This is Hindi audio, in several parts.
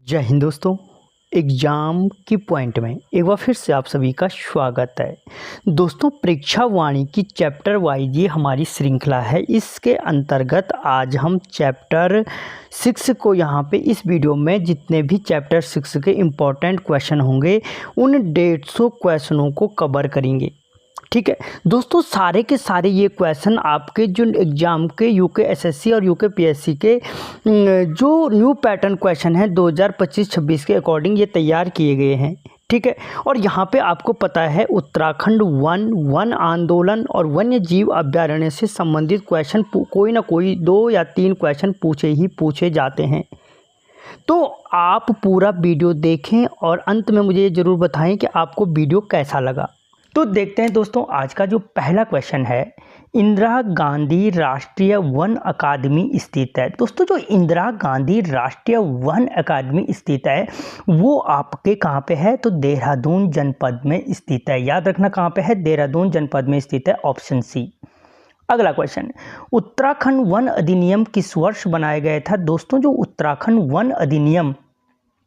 जय हिंद दोस्तों। एग्ज़ाम की पॉइंट में एक बार फिर से आप सभी का स्वागत है। दोस्तों, परीक्षा वाणी की चैप्टर वाइज ये हमारी श्रृंखला है। इसके अंतर्गत आज हम चैप्टर 6 को यहाँ पे इस वीडियो में जितने भी चैप्टर 6 के इम्पोर्टेंट क्वेश्चन होंगे उन 150 क्वेश्चनों को कवर करेंगे। ठीक है दोस्तों, सारे के सारे ये क्वेश्चन आपके जो एग्ज़ाम के यूके एसएससी और यूके पीएससी के जो न्यू पैटर्न क्वेश्चन है 2025-26 के अकॉर्डिंग ये तैयार किए गए हैं। ठीक है, और यहाँ पे आपको पता है उत्तराखंड वन आंदोलन और वन्य जीव अभ्यारण्य से संबंधित क्वेश्चन कोई ना कोई 2 या 3 क्वेश्चन पूछे जाते हैं। तो आप पूरा वीडियो देखें और अंत में मुझे ज़रूर बताएं कि आपको वीडियो कैसा लगा। तो देखते हैं दोस्तों, आज का जो पहला क्वेश्चन है, इंदिरा गांधी राष्ट्रीय वन अकादमी स्थित है। दोस्तों, जो इंदिरा गांधी राष्ट्रीय वन अकादमी स्थित है वो आपके कहाँ पे है? तो देहरादून जनपद में स्थित है। याद रखना कहाँ पे है? देहरादून जनपद में स्थित है, ऑप्शन सी। अगला क्वेश्चन, उत्तराखंड वन अधिनियम किस वर्ष बनाया गया था? दोस्तों, जो उत्तराखंड वन अधिनियम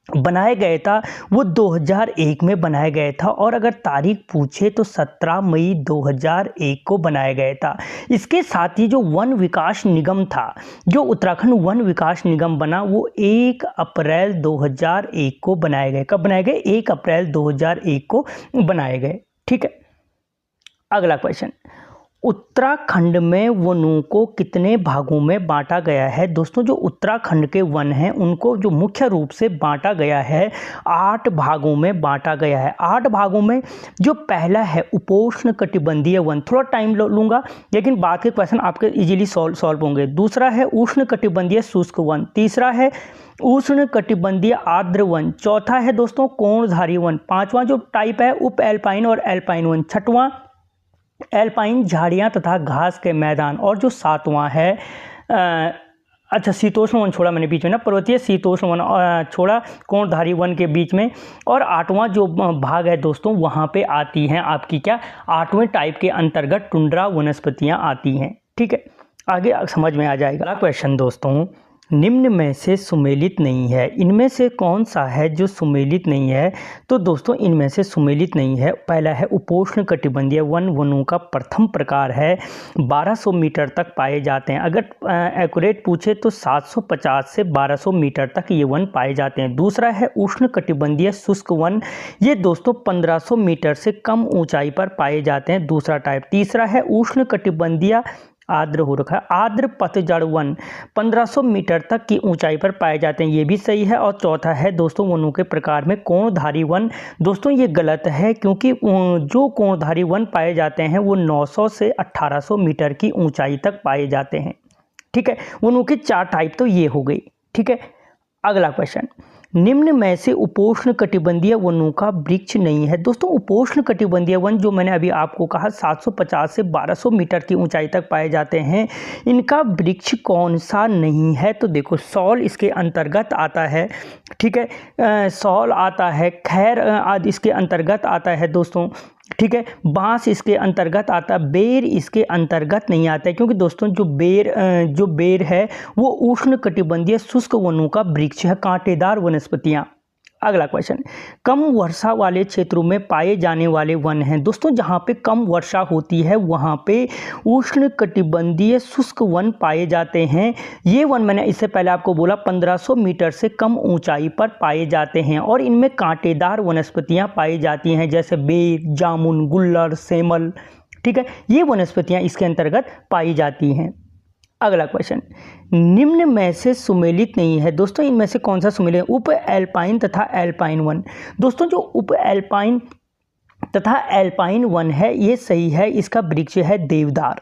बनाया गया था वो 2001 में बनाया गया था, और अगर तारीख पूछे तो 17 मई 2001 को बनाया गया था। इसके साथ ही जो वन विकास निगम था, जो उत्तराखंड वन विकास निगम बना, वो 1 अप्रैल 2001 को बनाया गया। कब बनाए गए? 1 अप्रैल 2001 को बनाए गए। ठीक है, अगला क्वेश्चन, उत्तराखंड में वनों को कितने भागों में बांटा गया है? दोस्तों, जो उत्तराखंड के वन हैं उनको जो मुख्य रूप से बांटा गया है 8 भागों में बांटा गया है। 8 भागों में जो पहला है उपोष्ण कटिबंधीय वन, थोड़ा टाइम लूँगा लेकिन बाद के क्वेश्चन आपके इजीली सॉल्व होंगे। दूसरा है उष्ण कटिबंधीय शुष्क वन। तीसरा है उष्ण कटिबंधीय आर्द्र वन। चौथा है दोस्तों कोणधारी वन। पांचवा जो टाइप है उप एल्पाइन और एल्पाइन वन। छठवां एल्पाइन झाड़ियाँ तथा घास के मैदान। और जो 7वां है शीतोष्ण वन छोड़ा मैंने बीच में ना, पर्वतीय शीतोष्ण वन छोड़ा कोणधारी वन के बीच में। और 8वां जो भाग है दोस्तों, वहाँ पे आती हैं आपकी क्या 8वें टाइप के अंतर्गत टुंड्रा वनस्पतियाँ आती हैं। ठीक है, आगे समझ में आ जाएगा। क्वेश्चन दोस्तों, निम्न में से सुमेलित नहीं है। इनमें से कौन सा है जो सुमेलित नहीं है? तो दोस्तों, इनमें से सुमेलित नहीं है। पहला है उपोष्ण कटिबंधीय वन। वनों का प्रथम प्रकार है, 1200 मीटर तक पाए जाते हैं। अगर एक्यूरेट पूछे तो 750 से 1200 मीटर तक ये वन पाए जाते हैं। दूसरा है उष्ण कटिबंधीय शुष्क वन। ये दोस्तों 1500 मीटर से कम ऊंचाई पर पाए जाते हैं, दूसरा टाइप। तीसरा है उष्ण कटिबंधीय आर्द्र हो रखा है आर्द्र पतझड़ वन, 1500 मीटर तक की ऊंचाई पर पाए जाते हैं, ये भी सही है। और चौथा है दोस्तों वनों के प्रकार में कोणधारी वन। दोस्तों, ये गलत है क्योंकि जो कोणधारी वन पाए जाते हैं वो 900 से 1800 मीटर की ऊंचाई तक पाए जाते हैं। ठीक है, वनों के 4 टाइप तो ये हो गई। ठीक है, अगला क्वेश्चन, निम्न में से उपोष्ण कटिबंधीय वनों का वृक्ष नहीं है। दोस्तों, उपोष्ण कटिबंधीय वन जो मैंने अभी आपको कहा 750 से 1200 मीटर की ऊंचाई तक पाए जाते हैं, इनका वृक्ष कौन सा नहीं है? तो देखो, सौल इसके अंतर्गत आता है। ठीक है, सौल आता है, खैर आदि इसके अंतर्गत आता है दोस्तों। ठीक है, बांस इसके अंतर्गत आता है, बेर इसके अंतर्गत नहीं आता है, क्योंकि दोस्तों जो बेर है वो उष्ण कटिबंधीय शुष्क वनों का वृक्ष है, कांटेदार वनस्पतियां। अगला क्वेश्चन, कम वर्षा वाले क्षेत्रों में पाए जाने वाले वन हैं। दोस्तों, जहाँ पे कम वर्षा होती है वहाँ पे उष्ण कटिबंधीय शुष्क वन पाए जाते हैं। ये वन मैंने इससे पहले आपको बोला 1500 मीटर से कम ऊंचाई पर पाए जाते हैं, और इनमें कांटेदार वनस्पतियाँ पाई जाती हैं, जैसे बेर, जामुन, गुल्लर, सेमल। ठीक है, ये वनस्पतियाँ इसके अंतर्गत पाई जाती हैं। अगला क्वेश्चन, निम्न में से सुमेलित नहीं है। दोस्तों, इनमें से कौन सा सुमेलित? उप एल्पाइन तथा एल्पाइन वन। दोस्तों, जो उप एल्पाइन तथा एल्पाइन वन है ये सही है, इसका वृक्ष है देवदार।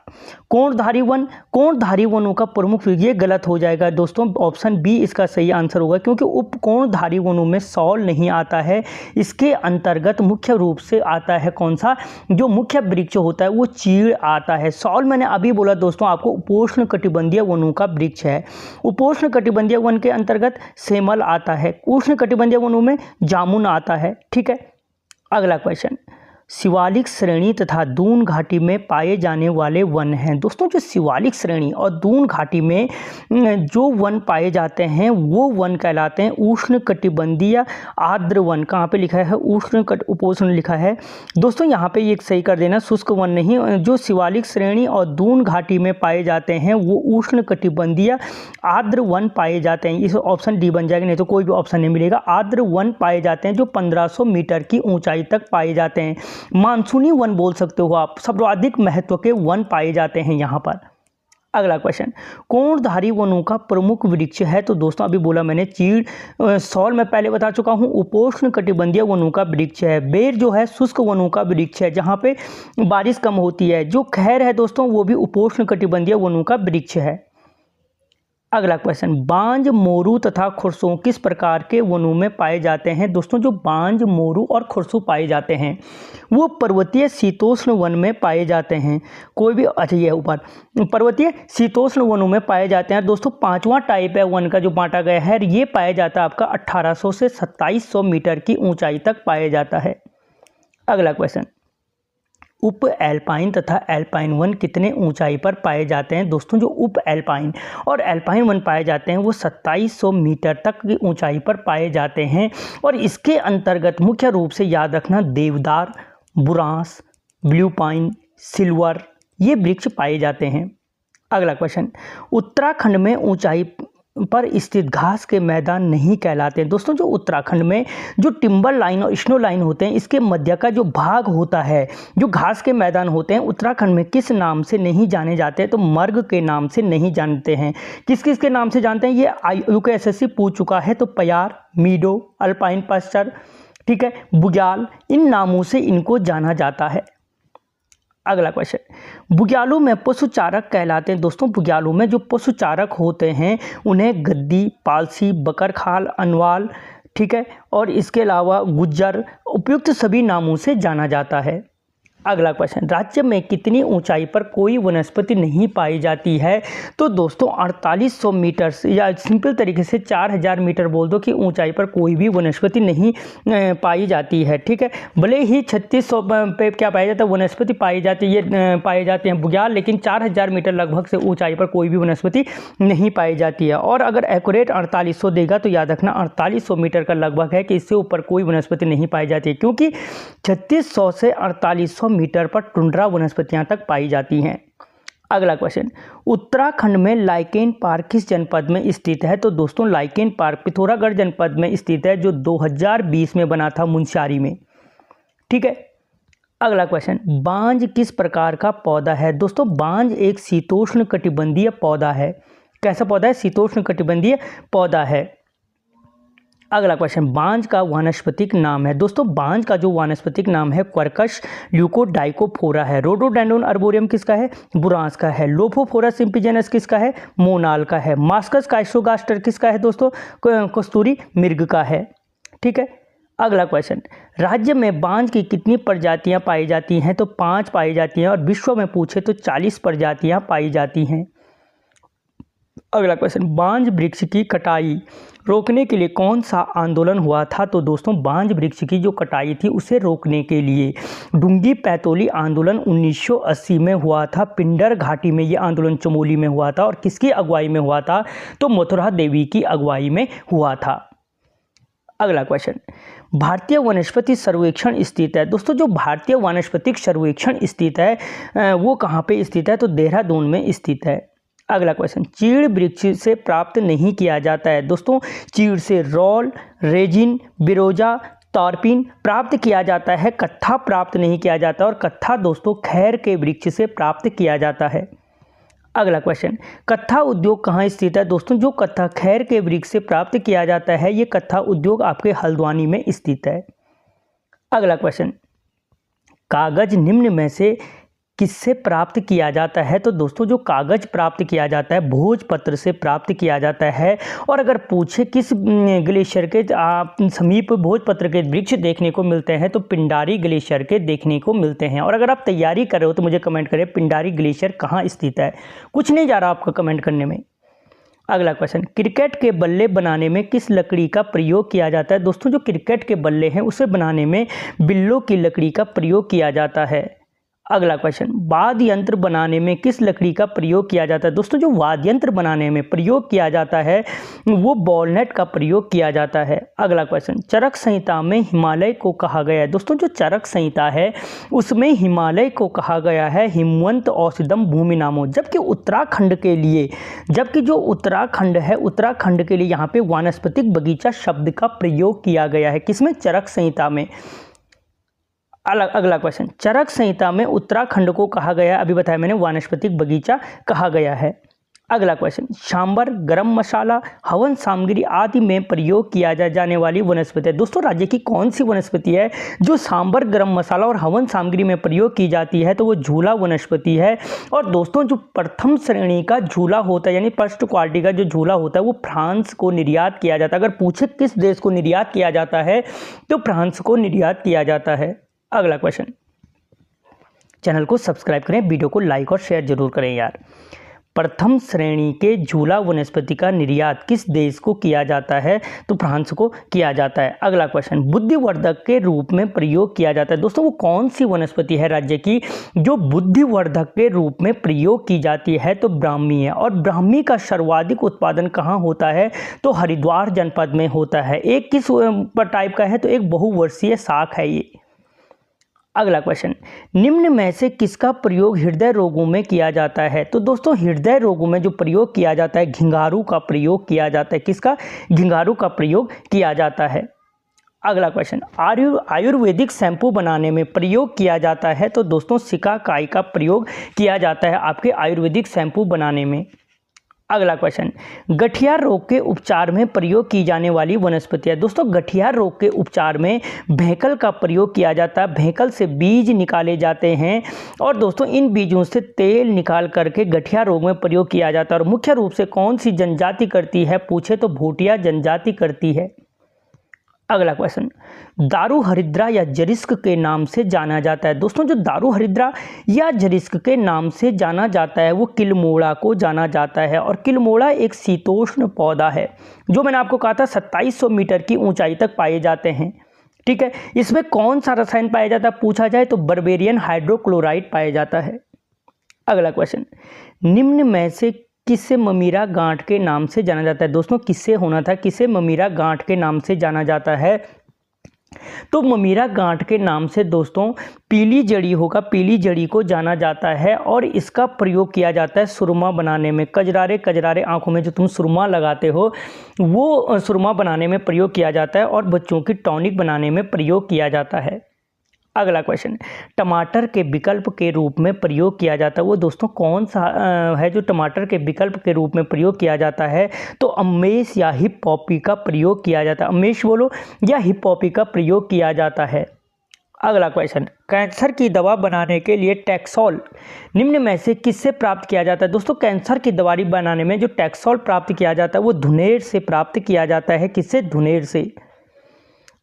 कोणधारी वनों का प्रमुख वृक्ष, ये गलत हो जाएगा दोस्तों, ऑप्शन बी इसका सही आंसर होगा, क्योंकि उप कोणधारी वनों में सौल नहीं आता है। इसके अंतर्गत मुख्य रूप से आता है कौन सा? जो मुख्य वृक्ष होता है वो चीड़ आता है। सौल मैंने अभी बोला दोस्तों आपको उपोष्ण कटिबंधीय वनों का वृक्ष है। उपोष्ण कटिबंधीय वन के अंतर्गत सेमल आता है, उष्ण कटिबंधीय वनों में जामुन आता है। ठीक है, अगला क्वेश्चन, शिवालिक श्रेणी तथा दून घाटी में पाए जाने वाले वन हैं। दोस्तों जो शिवालिक श्रेणी और दून घाटी में जो वन पाए जाते हैं वो वन कहलाते हैं उष्णकटिबंधीय आर्द्र वन। कहाँ पे लिखा है? उपोष्ण लिखा है। दोस्तों यहाँ पे ये सही कर देना, शुष्क वन नहीं। जो शिवालिक श्रेणी और दून घाटी में पाए जाते हैं वो उष्णकटिबंधीय आर्द्र वन पाए जाते हैं। इस ऑप्शन डी बन जाएगा, नहीं तो कोई भी ऑप्शन नहीं मिलेगा। आर्द्र वन पाए जाते हैं जो 1500 मीटर की ऊंचाई तक पाए जाते हैं। मानसूनी वन बोल सकते हो आप, सर्वाधिक महत्व के वन पाए जाते हैं यहाँ पर। अगला क्वेश्चन, कोणधारी वनों का प्रमुख वृक्ष है? तो दोस्तों अभी बोला मैंने चीड़, सौल मैं पहले बता चुका हूँ उपोष्ण कटिबंधीय वनों का वृक्ष है। बेर जो है शुष्क वनों का वृक्ष है जहाँ पे बारिश कम होती है। जो खैर है दोस्तों वो भी उपोष्ण कटिबंधीय वनों का वृक्ष है। अगला क्वेश्चन, बांज, मोरू तथा खुरसू किस प्रकार के वनों में पाए जाते हैं? दोस्तों जो बांज, मोरू और खुरसू पाए जाते हैं वो पर्वतीय शीतोष्ण वन में पाए जाते हैं। कोई भी, अच्छा ये ऊपर पर्वतीय शीतोष्ण वनों में पाए जाते हैं। दोस्तों 5वां टाइप है वन का जो बांटा गया है, ये पाया जाता है आपका 1800 से 2700 मीटर की ऊंचाई तक पाया जाता है। अगला क्वेश्चन, उप एल्पाइन तथा एल्पाइन वन कितने ऊंचाई पर पाए जाते हैं? दोस्तों जो उप एल्पाइन और एल्पाइन वन पाए जाते हैं वो 2700 मीटर तक की ऊंचाई पर पाए जाते हैं। और इसके अंतर्गत मुख्य रूप से याद रखना देवदार, बुरांस, ब्लू पाइन, सिल्वर ये वृक्ष पाए जाते हैं। अगला क्वेश्चन, उत्तराखंड में ऊंचाई पर स्थित घास के मैदान नहीं कहलाते हैं। दोस्तों जो उत्तराखंड में जो टिम्बर लाइन और स्नो लाइन होते हैं इसके मध्य का जो भाग होता है, जो घास के मैदान होते हैं, उत्तराखंड में किस नाम से नहीं जाने जाते? तो मर्ग के नाम से नहीं जानते हैं। किस किस के नाम से जानते हैं ये यूकेएसएससी पूछ चुका है। तो प्यार, मीडो, अल्पाइन पास्चर, ठीक है, बुग्याल, इन नामों से इनको जाना जाता है। अगला क्वेश्चन, बुग्यालों में पशुचारक कहलाते हैं। दोस्तों बुग्यालों में जो पशुचारक होते हैं उन्हें गद्दी, पालसी, बकरखाल, अनवाल, ठीक है, और इसके अलावा गुज्जर, उपयुक्त सभी नामों से जाना जाता है। अगला क्वेश्चन, राज्य में कितनी ऊंचाई पर कोई वनस्पति नहीं पाई जाती है? तो दोस्तों 4800 मीटर या सिंपल तरीके से 4000 मीटर बोल दो कि ऊंचाई पर कोई भी वनस्पति नहीं पाई जाती है। ठीक है, भले ही 3600 पे क्या पाया जाता है वनस्पति पाई जाती है, पाए जाते हैं बुग्याल, लेकिन 4000 मीटर लगभग से ऊंचाई पर कोई भी वनस्पति नहीं पाई जाती है। और अगर एक्यूरेट 4800 देगा तो याद रखना 4800 मीटर का लगभग है कि इससे ऊपर कोई वनस्पति नहीं पाई जाती है, क्योंकि 3600 से 4800 मीटर पर टुंड्रा वनस्पतियां तक पाई जाती हैं। अगला क्वेश्चन, उत्तराखंड में लाइकेन पार्क किस जनपद में स्थित है? तो दोस्तों लाइकेन पार्क पिथौरागढ़ जनपद में स्थित है, जो 2020 में बना था मुनस्यारी में। ठीक है, अगला क्वेश्चन, बांज किस प्रकार का पौधा है? दोस्तों बांज एक शीतोष्ण कटिबंधीय पौधा है। कैसा पौधा है? शीतोष्ण कटिबंधीय पौधा है। अगला क्वेश्चन, बांज का वानस्पतिक नाम है। दोस्तों बांज का जो वानस्पतिक नाम है क्वर्कस ल्यूकोडाइकोफोरा है। रोडोडेंड्रोन अर्बोरियम किसका है? बुरांस का है। लोफोफोरा सिम्पिजेनस किसका है? मोनाल का है। मास्कस काइसोगास्टर किसका है दोस्तों? कस्तूरी मृग का है। ठीक है, अगला क्वेश्चन, राज्य में बांज की कितनी प्रजातियां पाई जाती हैं? तो 5 पाई जाती हैं, और विश्व में पूछे तो 40 प्रजातियां पाई जाती हैं। अगला क्वेश्चन, बांज वृक्ष की कटाई रोकने के लिए कौन सा आंदोलन हुआ था? तो दोस्तों बांज वृक्ष की जो कटाई थी उसे रोकने के लिए डुंगी पैतोली आंदोलन 1980 में हुआ था। पिंडर घाटी में ये आंदोलन चमोली में हुआ था, और किसकी अगुवाई में हुआ था? तो मथुरा देवी की अगुवाई में हुआ था। अगला क्वेश्चन, भारतीय वनस्पति सर्वेक्षण स्थित है। दोस्तों जो भारतीय वानस्पतिक सर्वेक्षण स्थित है वो कहाँ पे स्थित है? तो देहरादून में स्थित है। अगला क्वेश्चन, चीड़ वृक्ष से प्राप्त नहीं किया जाता है। दोस्तों चीड़ से रोल, रेजिन, बिरोजा, तारपीन प्राप्त किया जाता है, कत्था प्राप्त नहीं किया जाता, और कत्था दोस्तों खैर के वृक्ष से प्राप्त किया जाता है। अगला क्वेश्चन, कत्था उद्योग कहाँ स्थित है? दोस्तों जो कत्था खैर के वृक्ष से प्राप्त किया जाता है ये कत्था उद्योग आपके हल्द्वानी में स्थित है। अगला क्वेश्चन, कागज निम्न में से किससे प्राप्त किया जाता है? तो दोस्तों जो कागज प्राप्त किया जाता है भोजपत्र से प्राप्त किया जाता है। और अगर पूछे किस ग्लेशियर के समीप भोजपत्र के वृक्ष देखने को मिलते हैं, तो पिंडारी ग्लेशियर के देखने को मिलते हैं। और अगर आप तैयारी कर रहे हो तो मुझे कमेंट करें पिंडारी ग्लेशियर कहाँ स्थित है। कुछ नहीं जा रहा आपका कमेंट करने में। अगला क्वेश्चन, क्रिकेट के बल्ले बनाने में किस लकड़ी का प्रयोग किया जाता है? दोस्तों जो क्रिकेट के बल्ले हैं उसे बनाने में बिल्लों की लकड़ी का प्रयोग किया जाता है। अगला क्वेश्चन, वाद्य यंत्र बनाने में किस लकड़ी का प्रयोग किया जाता है? दोस्तों जो वाद्य यंत्र बनाने में प्रयोग किया जाता है वो वॉलनट का प्रयोग किया जाता है। अगला क्वेश्चन, चरक संहिता में हिमालय को कहा गया है? दोस्तों जो चरक संहिता है उसमें हिमालय को कहा गया है हिमवंत औषधम भूमि नामो, जबकि जो उत्तराखंड है उत्तराखंड के लिए यहाँ पे वानस्पतिक बगीचा शब्द का प्रयोग किया गया है। किसमें? चरक संहिता में। अगला क्वेश्चन, चरक संहिता में उत्तराखंड को कहा गया, अभी बताया मैंने, वानस्पतिक बगीचा कहा गया है। अगला क्वेश्चन, सांबर, गरम मसाला, हवन सामग्री आदि में प्रयोग किया जाने वाली वनस्पति है? दोस्तों राज्य की कौन सी वनस्पति है जो सांबर, गरम मसाला और हवन सामग्री में प्रयोग की जाती है? तो वो झूला वनस्पति है। और दोस्तों जो प्रथम श्रेणी का झूला होता है यानी फर्स्ट क्वालिटी का जो झूला होता है वो फ्रांस को निर्यात किया जाता है। अगर पूछे किस देश को निर्यात किया जाता है तो फ्रांस को निर्यात किया जाता है। अगला क्वेश्चन, चैनल को सब्सक्राइब करें, वीडियो को लाइक और शेयर जरूर करें यार। प्रथम श्रेणी के झूला वनस्पति का निर्यात किस देश को किया जाता है? तो फ्रांस को किया जाता है। अगला क्वेश्चन, बुद्धिवर्धक के रूप में प्रयोग किया जाता है? दोस्तों वो कौन सी वनस्पति है राज्य की जो बुद्धिवर्धक के रूप में प्रयोग की जाती है? तो ब्राह्मी है। और ब्राह्मी का सर्वाधिक उत्पादन कहाँ होता है? तो हरिद्वार जनपद में होता है। एक किस टाइप का है? तो एक बहुवर्षीय शाख है ये। अगला क्वेश्चन, निम्न में से किसका प्रयोग हृदय रोगों में किया जाता है? तो दोस्तों हृदय रोगों में जो प्रयोग किया जाता है घिंघारू का प्रयोग किया जाता है। किसका? घिंघारू का प्रयोग किया जाता है। अगला क्वेश्चन, आयुर्वेदिक शैम्पू बनाने में प्रयोग किया जाता है? तो दोस्तों सिकाकाई का प्रयोग किया जाता है आपके आयुर्वेदिक शैम्पू बनाने में। अगला क्वेश्चन, गठिया रोग के उपचार में प्रयोग की जाने वाली वनस्पति है? दोस्तों गठिया रोग के उपचार में भेंकल का प्रयोग किया जाता है। भेंकल से बीज निकाले जाते हैं और दोस्तों इन बीजों से तेल निकाल करके गठिया रोग में प्रयोग किया जाता है। और मुख्य रूप से कौन सी जनजाति करती है पूछे तो भूटिया जनजाति करती है। अगला क्वेश्चन, दारू हरिद्रा या जरिस्क के नाम से जाना जाता है? दोस्तों जो दारू हरिद्रा या जरिस्क के नाम से जाना जाता है वो किलमोड़ा को जाना जाता है। और किलमोड़ा एक शीतोष्ण पौधा है जो मैंने आपको कहा था 2700 मीटर की ऊंचाई तक पाए जाते हैं। ठीक है, इसमें कौन सा रसायन पाया जाता है पूछा जाए तो बर्बेरियन हाइड्रोक्लोराइड पाया जाता है। अगला क्वेश्चन, निम्न में से किसे ममीरा गांठ के नाम से जाना जाता है? दोस्तों किससे होना था, किसे ममीरा गांठ के नाम से जाना जाता है? तो ममीरा गांठ के नाम से दोस्तों पीली जड़ी होगा, पीली जड़ी को जाना जाता है। और इसका प्रयोग किया जाता है सुरमा बनाने में। कजरारे आंखों में जो तुम सुरमा लगाते हो वो सुरमा बनाने में प्रयोग किया जाता है और बच्चों की टॉनिक बनाने में प्रयोग किया जाता है। अगला क्वेश्चन, टमाटर के विकल्प के रूप में प्रयोग किया जाता है वो दोस्तों कौन सा है जो टमाटर के विकल्प के रूप में प्रयोग किया जाता है? तो अमेश या हिप्पॉपी का प्रयोग किया जाता है। अमेश बोलो या हिप्पॉपी का प्रयोग किया जाता है। अगला क्वेश्चन, कैंसर की दवा बनाने के लिए टैक्सोल निम्न में से किससे प्राप्त किया जाता है? दोस्तों कैंसर की दवाई बनाने में जो टैक्सोल प्राप्त किया जाता है वो धुनेर से प्राप्त किया जाता है। किससे? धुनेर से।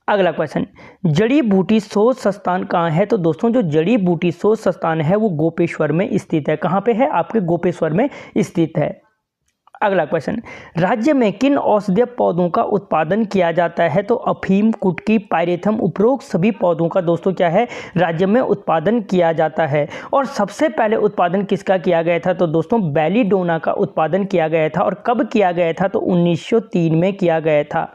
अगला क्वेश्चन, जड़ी बूटी शोध संस्थान कहाँ है? तो दोस्तों जो जड़ी बूटी शोध संस्थान है वो गोपेश्वर में स्थित है। कहाँ पे है? आपके गोपेश्वर में स्थित है। अगला क्वेश्चन, राज्य में किन औषधीय पौधों का उत्पादन किया जाता है? तो अफीम, कुटकी, पायरेथम, उपरोक्त सभी पौधों का दोस्तों क्या है राज्य में उत्पादन किया जाता है। और सबसे पहले उत्पादन किसका किया गया था? तो दोस्तों बेलीडोना का उत्पादन किया गया था। और कब किया गया था? तो 1903 में किया गया था।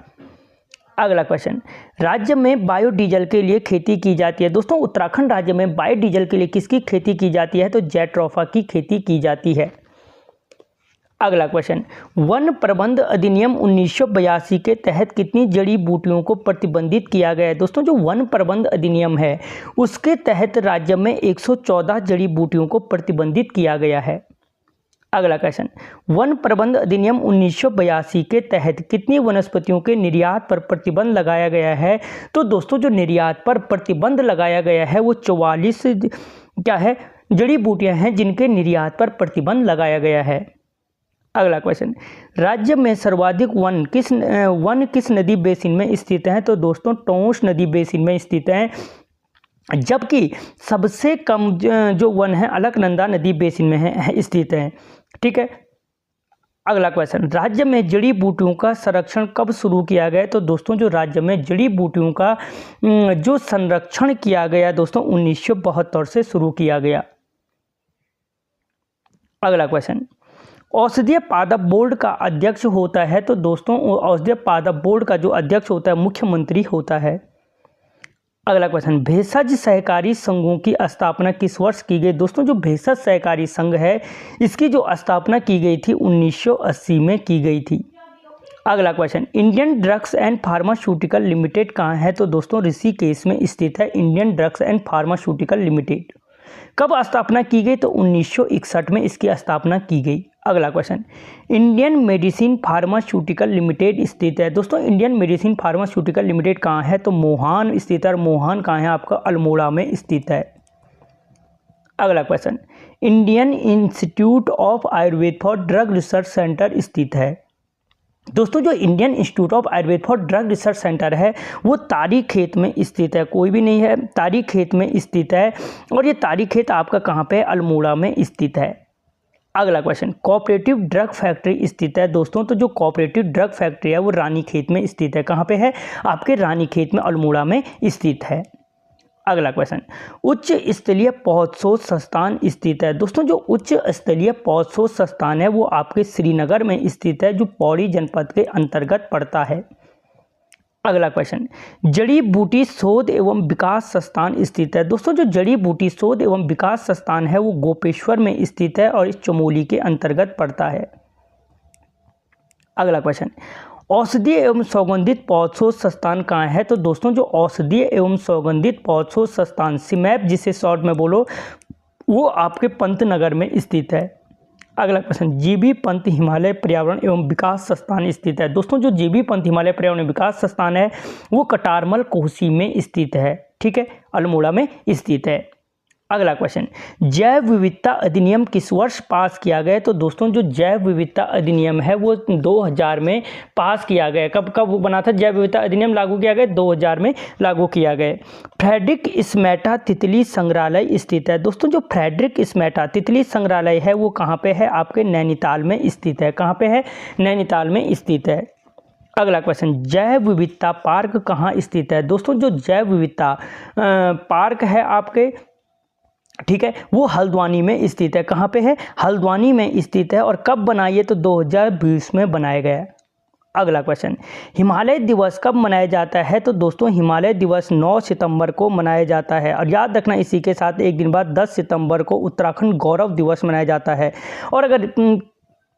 अगला क्वेश्चन, राज्य में बायोडीजल के लिए खेती की जाती है? दोस्तों उत्तराखंड राज्य में बायोडीजल के लिए किसकी खेती की जाती है? तो जैट्रोफा की खेती की जाती है। अगला क्वेश्चन, वन प्रबंध अधिनियम 1982 के तहत कितनी जड़ी बूटियों को प्रतिबंधित किया गया है? दोस्तों जो वन प्रबंध अधिनियम है उसके तहत राज्य में 114 जड़ी बूटियों को प्रतिबंधित किया गया है। अगला क्वेश्चन, वन प्रबंध अधिनियम 1982 के तहत कितनी वनस्पतियों के निर्यात पर प्रतिबंध लगाया गया है? तो दोस्तों जो निर्यात पर प्रतिबंध लगाया गया है वो 44 क्या है जड़ी बूटियां हैं जिनके निर्यात पर प्रतिबंध लगाया गया है। अगला क्वेश्चन, राज्य में सर्वाधिक वन किस नदी बेसिन में स्थित है? तो दोस्तों टोंस नदी बेसिन में स्थित है। जबकि सबसे कम जो वन है अलकनंदा नदी बेसिन में है स्थित है। ठीक है। अगला क्वेश्चन, राज्य में जड़ी बूटियों का संरक्षण कब शुरू किया गया? तो दोस्तों जो राज्य में जड़ी बूटियों का जो संरक्षण किया गया दोस्तों 1972 से शुरू किया गया। अगला क्वेश्चन, औषधीय पादप बोर्ड का अध्यक्ष होता है? तो दोस्तों औषधीय पादप बोर्ड का जो अध्यक्ष होता है मुख्यमंत्री होता है। अगला क्वेश्चन, भेषज सहकारी संघों की स्थापना किस वर्ष की गई? दोस्तों जो भेषज सहकारी संघ है इसकी जो स्थापना की गई थी 1980 में की गई थी। अगला question, Indian drugs and pharmaceutical limited कहाँ है? तो दोस्तों ऋषिकेश में स्थित है Indian drugs and pharmaceutical limited. कब स्थापना की गई? तो 1961 में इसकी स्थापना की गई। अगला question, Indian medicine pharmaceutical limited स्थित है? दोस्तों इंडियन मेडिसिन फार्मास्यूटिकल लिमिटेड कहाँ है? तो मोहान स्थित है। मोहान कहाँ है? आपका अल्मोड़ा में स्थित है। अगला question, Indian institute of Ayurveda for drug research centre स्थित है? दोस्तों जो Indian institute of Ayurveda for drug research centre है वो तारीखेत में स्थित है, कोई भी नहीं है, तारीखेत में स्थित है। और ये तारीखेत आपका कहाँ पे? अल्मोड़ा में स्थित है। अगला क्वेश्चन, कोऑपरेटिव ड्रग फैक्ट्री स्थित है? दोस्तों तो जो कोऑपरेटिव ड्रग फैक्ट्री है वो रानीखेत में स्थित है। कहाँ पे है? आपके रानीखेत में अल्मोड़ा में स्थित है। अगला क्वेश्चन, उच्च स्तरीय पौध शोध संस्थान स्थित है? दोस्तों जो उच्च स्तरीय पौध शोध संस्थान है वो आपके श्रीनगर में स्थित है जो पौड़ी जनपद के अंतर्गत पड़ता है। अगला क्वेश्चन, जड़ी बूटी शोध एवं विकास संस्थान स्थित है? दोस्तों जो जड़ी बूटी शोध एवं विकास संस्थान है वो गोपेश्वर में स्थित है और इस चमोली के अंतर्गत पड़ता है। अगला क्वेश्चन, औषधीय एवं सौगंधित पौधशोध संस्थान कहाँ है? तो दोस्तों जो औषधीय एवं सौगंधित पौधशोध संस्थान सिमैप जिसे शॉर्ट में बोलो वो आपके पंतनगर में स्थित है। अगला क्वेश्चन, जीबी पंत हिमालय पर्यावरण एवं विकास संस्थान स्थित है? दोस्तों जो जीबी पंत हिमालय पर्यावरण विकास संस्थान है वो कटारमल कोसी में स्थित है, ठीक है, अल्मोड़ा में स्थित है। अगला क्वेश्चन, जैव विविधता अधिनियम किस वर्ष पास किया गया? तो दोस्तों जो जैव विविधता अधिनियम है वो 2000 में पास किया गया। कब कब बना था जैव विविधता अधिनियम? लागू किया गया 2000 में लागू किया गया। फ्रेडरिक स्मेटा तितली संग्रहालय स्थित है? दोस्तों जो फ्रेडरिक स्मेटा तितली संग्रहालय है वो कहाँ पे है? आपके नैनीताल में स्थित है। कहाँ पे है? नैनीताल में स्थित है। अगला क्वेश्चन, जैव विविधता पार्क कहाँ स्थित है? दोस्तों जो जैव विविधता पार्क है आपके, ठीक है, वो हल्द्वानी में स्थित है। कहाँ पे है? हल्द्वानी में स्थित है। और कब बनाई है? तो 2020 में बनाया गया। अगला क्वेश्चन, हिमालय दिवस कब मनाया जाता है? तो दोस्तों हिमालय दिवस 9 सितंबर को मनाया जाता है। और याद रखना इसी के साथ एक दिन बाद 10 सितंबर को उत्तराखंड गौरव दिवस मनाया जाता है। और अगर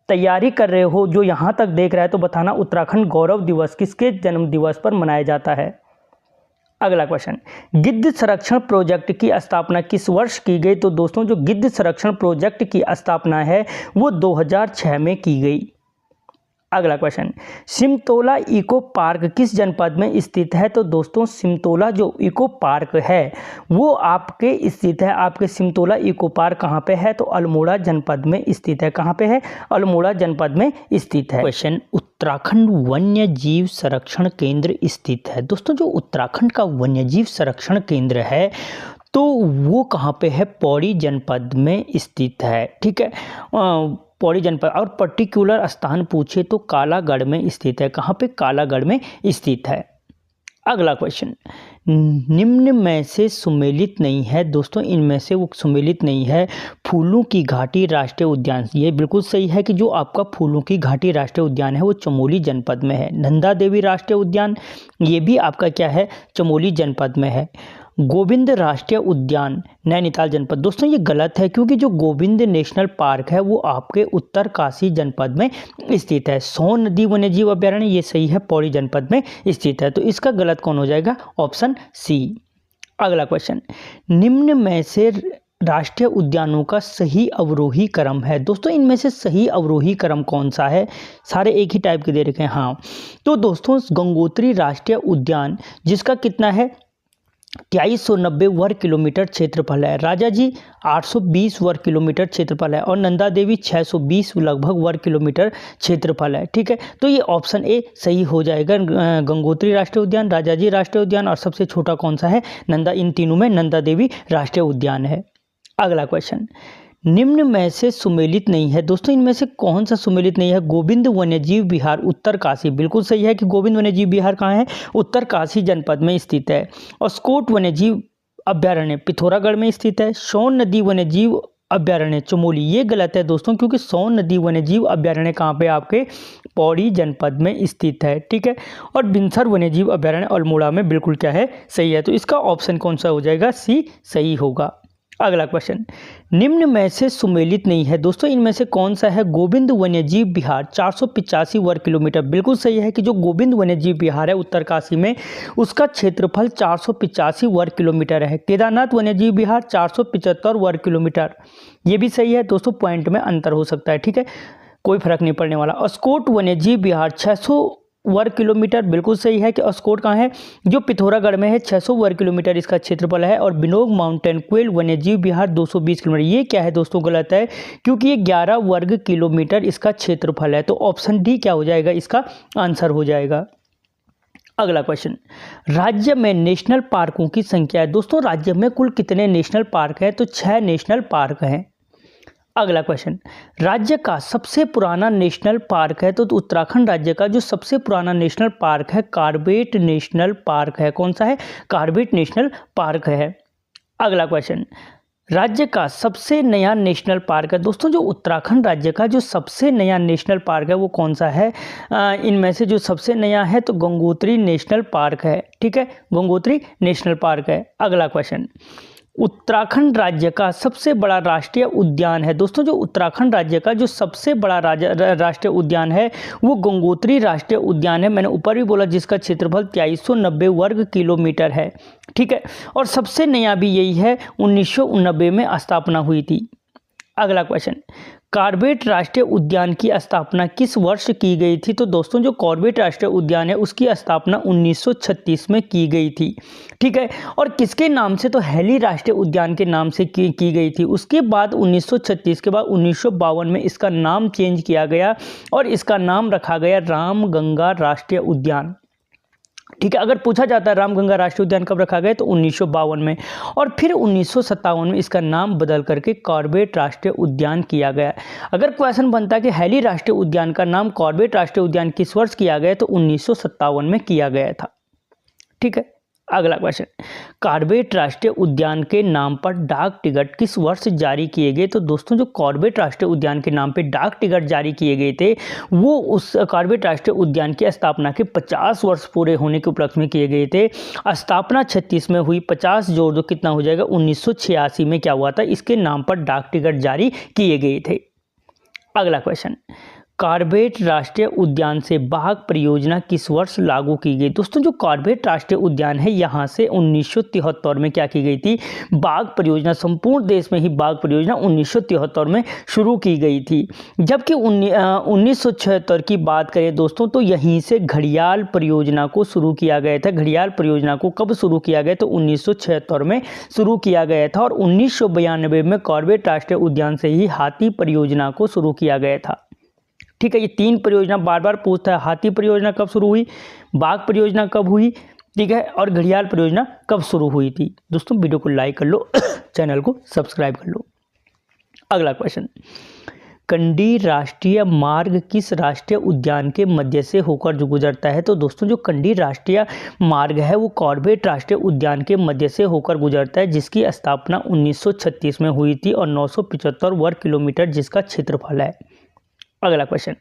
तैयारी कर रहे हो जो यहाँ तक देख रहा है तो बताना उत्तराखंड गौरव दिवस किसके जन्म दिवस पर मनाया जाता है। अगला क्वेश्चन, गिद्ध संरक्षण प्रोजेक्ट की स्थापना किस वर्ष की गई? तो दोस्तों जो गिद्ध संरक्षण प्रोजेक्ट की स्थापना है वो 2006 में की गई। अगला क्वेश्चन, सिमतोला इको पार्क किस जनपद में स्थित है? तो दोस्तों सिमतोला जो इको पार्क है वो आपके स्थित है, आपके सिमतोला इको पार्क कहाँ पे है? तो अल्मोड़ा जनपद में स्थित है। कहाँ पे है? अल्मोड़ा जनपद में स्थित है। क्वेश्चन, उत्तराखंड वन्य जीव संरक्षण केंद्र स्थित है? दोस्तों जो उत्तराखंड का वन्य जीव संरक्षण केंद्र है तो वो कहाँ पे है? पौड़ी जनपद में स्थित है, ठीक है, पौड़ी जनपद। और पर्टिकुलर स्थान पूछे तो कालागढ़ में स्थित है। कहाँ पे? कालागढ़ में स्थित है। अगला क्वेश्चन, निम्न में से सुमेलित नहीं है? दोस्तों इनमें से वो सुमेलित नहीं है। फूलों की घाटी राष्ट्रीय उद्यान, ये बिल्कुल सही है कि जो आपका फूलों की घाटी राष्ट्रीय उद्यान है वो चमोली जनपद में है। नंदा देवी राष्ट्रीय उद्यान ये भी आपका क्या है? चमोली जनपद में है। गोविंद राष्ट्रीय उद्यान नैनीताल जनपद, दोस्तों ये गलत है क्योंकि जो गोविंद नेशनल पार्क है वो आपके उत्तरकाशी जनपद में स्थित है। सोन नदी वन्यजीव अभयारण्य ये सही है, पौड़ी जनपद में स्थित है। तो इसका गलत कौन हो जाएगा? Option C. अगला क्वेश्चन, निम्न में से राष्ट्रीय उद्यानों का सही अवरोही क्रम है? दोस्तों इनमें से सही अवरोही क्रम कौन सा है? सारे एक ही टाइप के दे रखे हैं। हाँ, तो दोस्तों गंगोत्री राष्ट्रीय उद्यान जिसका कितना है? 2390 वर्ग किलोमीटर क्षेत्रफल है। राजा जी 820 वर्ग किलोमीटर क्षेत्रफल है और नंदा देवी 620 लगभग वर्ग किलोमीटर क्षेत्रफल है, ठीक है। तो ये ऑप्शन ए सही हो जाएगा। गंगोत्री राष्ट्रीय उद्यान, राजा जी राष्ट्रीय उद्यान और सबसे छोटा कौन सा है? नंदा। इन तीनों में नंदा देवी राष्ट्रीय उद्यान है। अगला क्वेश्चन, निम्न में से सुमेलित नहीं है दोस्तों, इनमें से कौन सा सुमेलित नहीं है? गोविंद वन्यजीव विहार उत्तरकाशी, बिल्कुल सही है कि गोविंद वन्यजीव विहार कहाँ है? उत्तरकाशी जनपद में स्थित है। और स्कोट वन्यजीव अभ्यारण्य पिथौरागढ़ में स्थित है। सोन नदी वन्यजीव अभ्यारण्य चमोली, ये गलत है दोस्तों, क्योंकि सोन नदी वन्यजीव अभ्यारण्य कहाँ पे? आपके पौड़ी जनपद में स्थित है, ठीक है। और बिनसर वन्यजीव अभ्यारण्य अल्मोड़ा में, बिल्कुल क्या है? सही है। तो इसका ऑप्शन कौन सा हो जाएगा? सी सही होगा। अगला क्वेश्चन, निम्न में से सुमेलित नहीं है दोस्तों, इनमें से कौन सा है? गोविंद वन्यजीव विहार 485 वर्ग किलोमीटर, बिल्कुल सही है कि जो गोविंद वन्यजीव विहार है उत्तरकाशी में, उसका क्षेत्रफल 485 वर्ग किलोमीटर है। केदारनाथ वन्यजीव विहार 475 वर्ग किलोमीटर, ये भी सही है दोस्तों, पॉइंट में अंतर हो सकता है, ठीक है, कोई फर्क नहीं पड़ने वाला। अस्कोट वन्यजीव विहार 600 वर्ग किलोमीटर, बिल्कुल सही है कि अस्कोट कहाँ है? जो पिथौरागढ़ में है, 600 वर्ग किलोमीटर इसका क्षेत्रफल है। और बिनोग माउंटेन क्वेल वन्यजीव विहार 220 किलोमीटर, ये क्या है दोस्तों? गलत है, क्योंकि ये 11 वर्ग किलोमीटर इसका क्षेत्रफल है। तो ऑप्शन डी क्या हो जाएगा? इसका आंसर हो जाएगा। अगला क्वेश्चन, राज्य में नेशनल पार्कों की संख्या है दोस्तों, राज्य में कुल कितने नेशनल पार्क है? तो 6 नेशनल पार्क हैं। अगला क्वेश्चन, राज्य का सबसे पुराना नेशनल पार्क है तो उत्तराखंड राज्य का जो सबसे पुराना नेशनल पार्क है कॉर्बेट नेशनल पार्क है। कौन सा है? कॉर्बेट नेशनल पार्क है। अगला क्वेश्चन, राज्य का सबसे नया नेशनल पार्क है दोस्तों, जो उत्तराखंड राज्य का जो सबसे नया नेशनल पार्क है वो कौन सा है? इनमें से जो सबसे नया है तो गंगोत्री नेशनल पार्क है, ठीक है, गंगोत्री नेशनल पार्क है। अगला क्वेश्चन, उत्तराखंड राज्य का सबसे बड़ा राष्ट्रीय उद्यान है दोस्तों, जो उत्तराखंड राज्य का जो सबसे बड़ा राष्ट्रीय उद्यान है वो गंगोत्री राष्ट्रीय उद्यान है। मैंने ऊपर भी बोला, जिसका क्षेत्रफल 2390 वर्ग किलोमीटर है, ठीक है। और सबसे नया भी यही है, 1990 में स्थापना हुई थी। अगला क्वेश्चन, कॉर्बेट राष्ट्रीय उद्यान की स्थापना किस वर्ष की गई थी? तो दोस्तों जो कॉर्बेट राष्ट्रीय उद्यान है उसकी स्थापना 1936 में की गई थी, ठीक है। और किसके नाम से? तो हैली राष्ट्रीय उद्यान के नाम से की गई थी। उसके बाद 1936 के बाद 1952 में इसका नाम चेंज किया गया और इसका नाम रखा गया रामगंगा राष्ट्रीय उद्यान, ठीक है। अगर पूछा जाता है रामगंगा राष्ट्रीय उद्यान कब रखा गया, तो 1952 में। और फिर 1957 में इसका नाम बदल करके कॉर्बेट राष्ट्रीय उद्यान किया गया। अगर क्वेश्चन बनता है कि हैली राष्ट्रीय उद्यान का नाम कॉर्बेट राष्ट्रीय उद्यान किस वर्ष किया गया, तो 1957 में किया गया था, ठीक है। अगला क्वेश्चन, कॉर्बेट राष्ट्रीय उद्यान के नाम पर डाक टिकट किस वर्ष जारी किए गए? तो दोस्तों जो कॉर्बेट राष्ट्रीय उद्यान के नाम पे डाक टिकट जारी किए गए थे वो उस कॉर्बेट राष्ट्रीय उद्यान की स्थापना के 50 वर्ष पूरे होने के उपलक्ष्य में किए गए थे। स्थापना 36 में हुई, 50 जोड़ दो कितना हो जाएगा? 1986 में क्या हुआ था? इसके नाम पर डाक टिकट जारी किए गए थे। अगला क्वेश्चन, कॉर्बेट राष्ट्रीय उद्यान से बाघ परियोजना किस वर्ष लागू की गई? दोस्तों जो कॉर्बेट राष्ट्रीय उद्यान है यहाँ से 1973 में क्या की गई थी? बाघ परियोजना, संपूर्ण देश में ही बाघ परियोजना 1973 में शुरू की गई थी। जबकि 1976 की बात करें दोस्तों तो यहीं से घड़ियाल परियोजना को शुरू किया गया था। घड़ियाल परियोजना को कब शुरू किया गया? तो 1976 में शुरू किया गया था। और 1992 में कॉर्बेट राष्ट्रीय उद्यान से ही हाथी परियोजना को शुरू किया गया था, ठीक है। ये 3 परियोजना बार बार पूछता है, हाथी परियोजना कब शुरू हुई, बाघ परियोजना कब हुई, ठीक है, और घड़ियाल परियोजना कब शुरू हुई थी। दोस्तों वीडियो को लाइक कर लो, चैनल को सब्सक्राइब कर लो। अगला क्वेश्चन, कंडी राष्ट्रीय मार्ग किस राष्ट्रीय उद्यान के मध्य से होकर जो गुजरता है? तो दोस्तों जो कंडी राष्ट्रीय मार्ग है वो कॉर्बेट राष्ट्रीय उद्यान के मध्य से होकर गुजरता है, जिसकी स्थापना 1936 में हुई थी और 975 वर्ग किलोमीटर जिसका क्षेत्रफल है। अगला क्वेश्चन,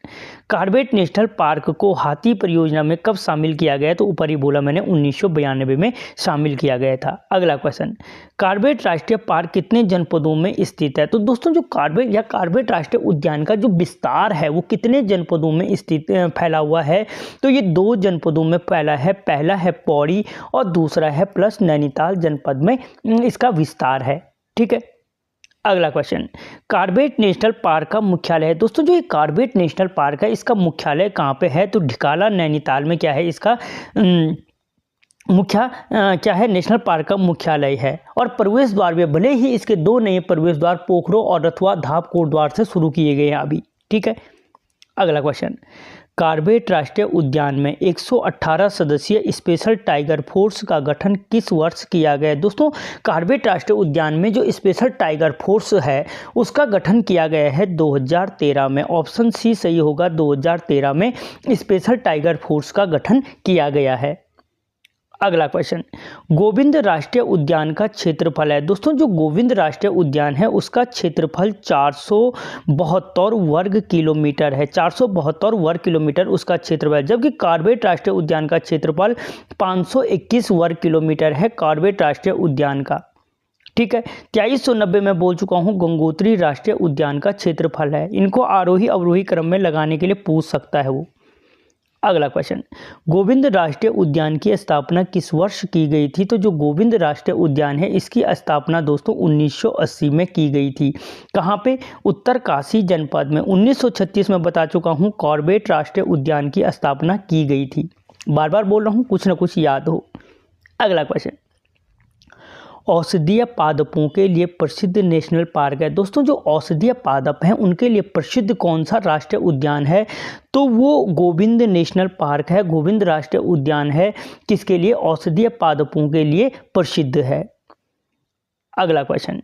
कॉर्बेट नेशनल पार्क को हाथी परियोजना में कब शामिल किया गया? तो ऊपर ही बोला मैंने 1992 में शामिल किया गया था। अगला क्वेश्चन, कॉर्बेट राष्ट्रीय पार्क कितने जनपदों में स्थित है? तो दोस्तों जो कॉर्बेट राष्ट्रीय उद्यान का जो विस्तार है वो कितने जनपदों में स्थित फैला हुआ है? तो ये 2 जनपदों में फैला है। पहला है पौड़ी और दूसरा है प्लस नैनीताल जनपद में इसका विस्तार है, ठीक है। अगला क्वेश्चन, कॉर्बेट नेशनल पार्क का मुख्यालय है। दोस्तों जो ये कॉर्बेट नेशनल पार्क है इसका मुख्यालय कहाँ पे है? तो ढिकाला नैनीताल में क्या है इसका क्या है? नेशनल पार्क का मुख्यालय है। और प्रवेश द्वार भी, भले ही इसके 2 नए प्रवेश द्वार पोखरो और रथुआ धाप कोट द्वार से शुरू किए गए हैं अभी, ठीक है। अगला क्वेश्चन, कॉर्बेट राष्ट्रीय उद्यान में 118 सदस्यीय स्पेशल टाइगर फोर्स का गठन किस वर्ष किया गया? दोस्तों, कॉर्बेट राष्ट्रीय उद्यान में जो स्पेशल टाइगर फोर्स है उसका गठन किया गया है 2013 में। ऑप्शन सी सही होगा, 2013 में स्पेशल टाइगर फोर्स का गठन किया गया है। अगला क्वेश्चन, गोविंद राष्ट्रीय उद्यान का क्षेत्रफल है। दोस्तों, जो गोविंद राष्ट्रीय उद्यान है उसका क्षेत्रफल 472 वर्ग किलोमीटर है। 472 वर्ग किलोमीटर उसका क्षेत्रफल, जबकि कॉर्बेट राष्ट्रीय उद्यान का क्षेत्रफल 521 वर्ग किलोमीटर है कॉर्बेट राष्ट्रीय उद्यान का। ठीक है, 2390 में बोल चुका हूँ गंगोत्री राष्ट्रीय उद्यान का क्षेत्रफल है। इनको आरोही अवरोही क्रम में लगाने के लिए पूछ सकता है वो। अगला क्वेश्चन, गोविंद राष्ट्रीय उद्यान की स्थापना किस वर्ष की गई थी? तो जो गोविंद राष्ट्रीय उद्यान है इसकी स्थापना दोस्तों 1980 में की गई थी। कहाँ पे? उत्तरकाशी जनपद में। 1936 में बता चुका हूँ कॉर्बेट राष्ट्रीय उद्यान की स्थापना की गई थी। बार बार बोल रहा हूँ, कुछ ना कुछ याद हो। अगला क्वेश्चन, औषधीय पादपों के लिए प्रसिद्ध नेशनल पार्क है। दोस्तों, जो औषधीय पादप हैं उनके लिए प्रसिद्ध कौन सा राष्ट्रीय उद्यान है? तो वो गोविंद नेशनल पार्क है। गोविंद राष्ट्रीय उद्यान है किसके लिए? औषधीय पादपों के लिए प्रसिद्ध है। अगला क्वेश्चन,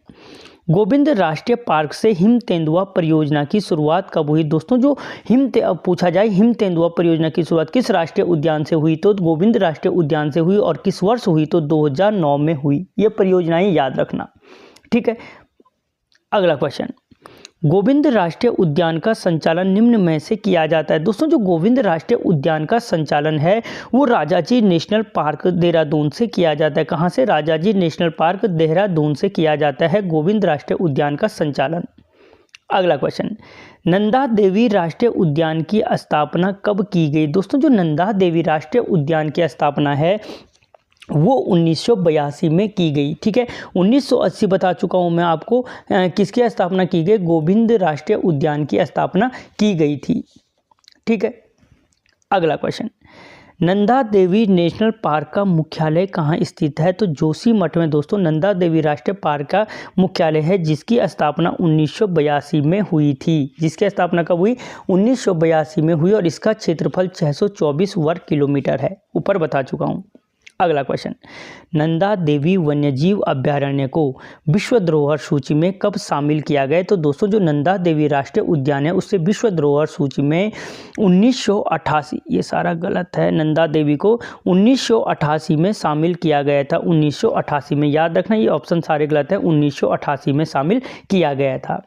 गोविंद राष्ट्रीय पार्क से हिम तेंदुआ परियोजना की शुरुआत कब हुई? दोस्तों, जो पूछा जाए हिम तेंदुआ परियोजना की शुरुआत किस राष्ट्रीय उद्यान से हुई? तो गोविंद राष्ट्रीय उद्यान से हुई। और किस वर्ष हुई? तो 2009 में हुई। ये परियोजनाएं याद रखना, ठीक है। अगला क्वेश्चन, गोविंद राष्ट्रीय उद्यान का संचालन निम्न में से किया जाता है। दोस्तों, जो गोविंद राष्ट्रीय उद्यान का संचालन है वो राजाजी नेशनल पार्क देहरादून से किया जाता है। कहाँ से? राजाजी नेशनल पार्क देहरादून से किया जाता है गोविंद राष्ट्रीय उद्यान का संचालन। अगला क्वेश्चन, नंदा देवी राष्ट्रीय उद्यान की स्थापना कब की गई? दोस्तों, जो नंदा देवी राष्ट्रीय उद्यान की स्थापना है वो 1982 में की गई। ठीक है, 1980 बता चुका हूँ मैं आपको किसकी स्थापना की गई? गोविंद राष्ट्रीय उद्यान की स्थापना की गई थी। ठीक है। अगला question, Nanda Devi national park का मुख्यालय कहाँ स्थित है? तो जोशीमठ में दोस्तों नंदा देवी राष्ट्रीय पार्क का मुख्यालय है, जिसकी स्थापना 1982 में हुई थी। जिसकी स्थापना कब हुई? 1982 में हुई। और इसका क्षेत्रफल 624 वर्ग किलोमीटर है, ऊपर बता चुका हूँ। अगला क्वेश्चन, नंदा देवी वन्यजीव अभयारण्य को विश्व धरोहर सूची में कब शामिल किया गया? तो दोस्तों, जो नंदा देवी राष्ट्रीय उद्यान है उससे विश्व धरोहर सूची में 1988, ये सारा गलत है, नंदा देवी को 1988 में शामिल किया गया था। 1988 में, याद रखना ये ऑप्शन सारे गलत है। 1988 में शामिल किया गया था।